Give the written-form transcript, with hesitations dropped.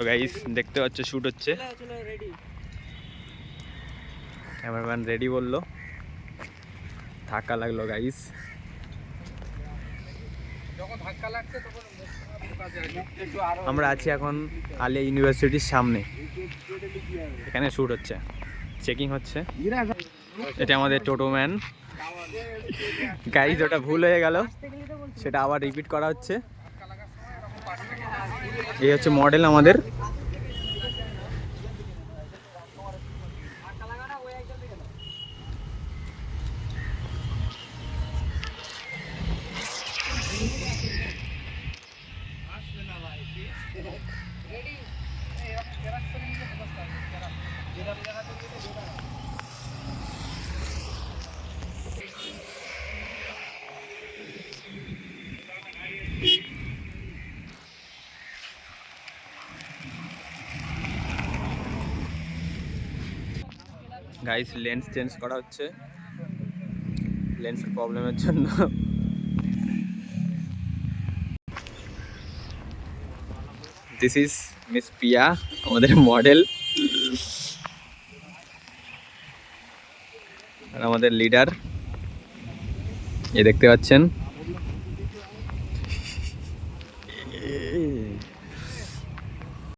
তো গাইস দেখতে পাচ্ছ শুট হচ্ছে, ক্যামেরাম্যান রেডি বললো, ধাক্কা লাগলো গাইস। আমরা আছি এখন আলিয়া ইউনিভার্সিটির সামনে, এখানে শুট হচ্ছে, চেকিং হচ্ছে। এটা আমাদের টোটো ম্যান গাইস, ওটা ভুল হয়ে গেল, সেটা আবার রিপিট করা হচ্ছে। এই হচ্ছে মডেল আমাদের। গাইস লেন্স চেঞ্জ করা হচ্ছে, লেন্সের প্রবলেমের জন্য। দিস ইজ মিস পিয়া, আমাদের মডেল আর আমাদের লিডার, এই দেখতে পাচ্ছেন।